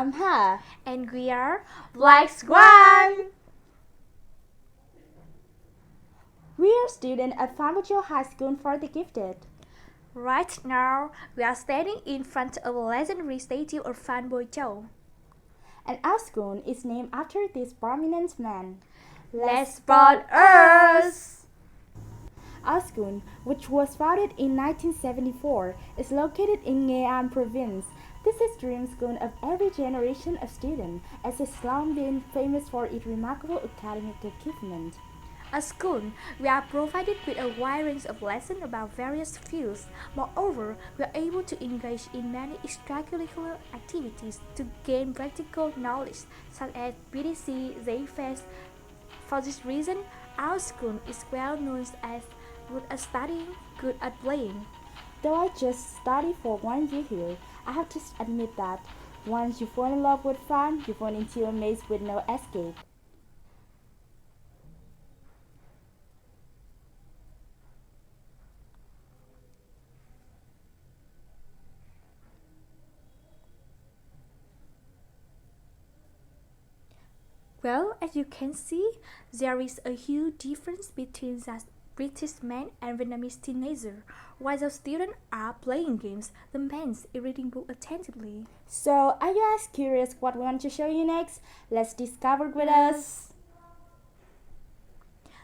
I'm Ha. And we are Black Swan. We are students at Phan High School for the Gifted. Right now, we are standing in front of a legendary statue of Phan Châu. And our school is named after this prominent man. Let's support us! Our school, which was founded in 1974, is located in Nghệ province. This is dream school of every generation of students, as it has long been famous for its remarkable academic achievement. At school, we are provided with a wide range of lessons about various fields. Moreover, we are able to engage in many extracurricular activities to gain practical knowledge, such as BDC, ZFest. For this reason, our school is well known as good at studying, good at playing. Though I just studied for 1 year here, I have to admit that once you fall in love with fun, you fall into a maze with no escape. Well, as you can see, there is a huge difference between the British man and Vietnamese teenager. While the students are playing games, the men is reading books attentively. So, are you guys curious what we want to show you next? Let's discover with us.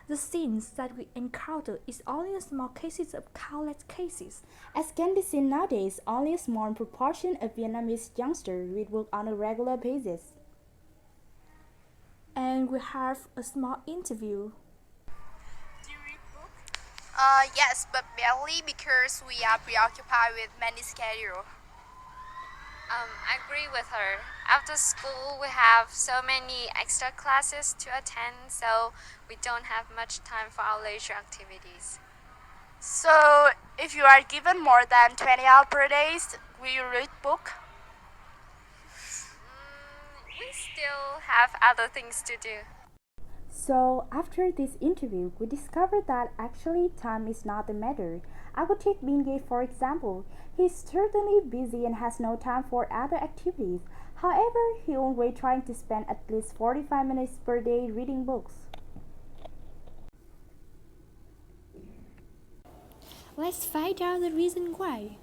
The scenes that we encounter is only a small cases of countless cases. As can be seen nowadays, only a small proportion of Vietnamese youngsters read books on a regular basis. And we have a small interview. Do you read books? Yes, but barely because we are preoccupied with many schedules. I agree with her. After school, we have so many extra classes to attend, so we don't have much time for our leisure activities. So, if you are given more than 20 hours per day, will you read book? We still have other things to do. So, after this interview, we discovered that actually time is not the matter. I would take Bingay for example. He's certainly busy and has no time for other activities. However, he always trying to spend at least 45 minutes per day reading books. Let's find out the reason why.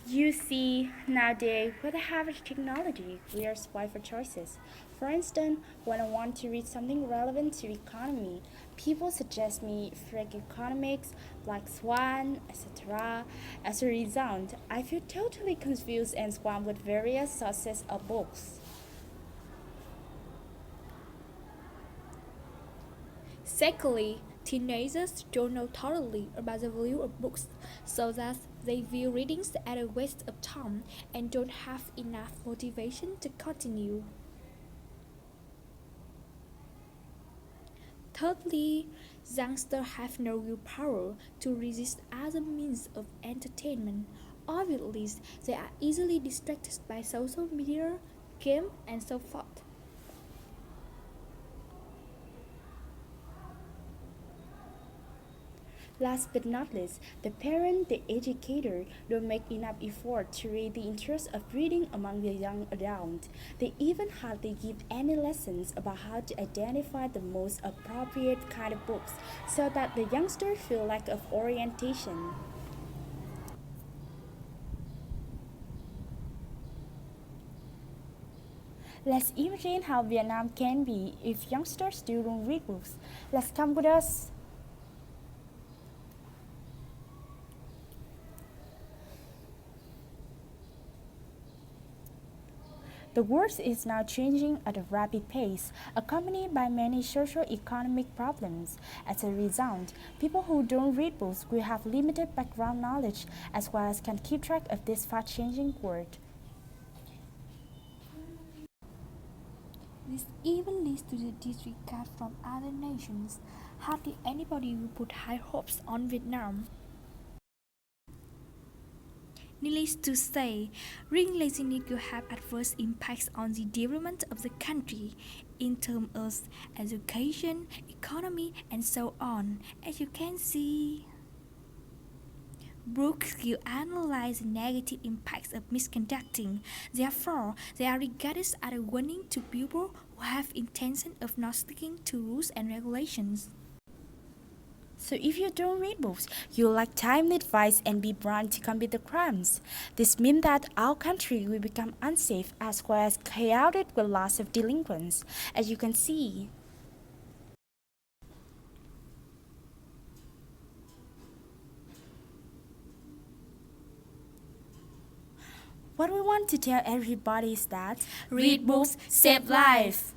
You see, nowadays, with the average technology, we are spoiled for choices. For instance, when I want to read something relevant to economy, people suggest me freak economics like Swan, etc. As a result, I feel totally confused and swamped with various sources of books. Secondly, teenagers don't know thoroughly about the value of books, so that they view readings as a waste of time and don't have enough motivation to continue. Thirdly, youngsters have no willpower to resist other means of entertainment. Obviously, they are easily distracted by social media, game, and so forth. Last but not least, the parent, the educator, don't make enough effort to raise the interest of reading among the young adults. They even hardly give any lessons about how to identify the most appropriate kind of books so that the youngsters feel lack of orientation. Let's imagine how Vietnam can be if youngsters still don't read books. Let's come with us. The world is now changing at a rapid pace, accompanied by many socio-economic problems. As a result, people who don't read books will have limited background knowledge as well as can keep track of this fast-changing world. This even leads to the disregard from other nations. Hardly anybody will put high hopes on Vietnam. Needless to say, reading laziness will have adverse impacts on the development of the country in terms of education, economy, and so on. As you can see, books you analyze the negative impacts of misconducting. Therefore, they are regarded as a warning to people who have intention of not sticking to rules and regulations. So if you don't read books, you lack timely advice and be brand to combat the crimes. This means that our country will become unsafe as well as chaotic with lots of delinquents, as you can see. What we want to tell everybody is that Read books, save life.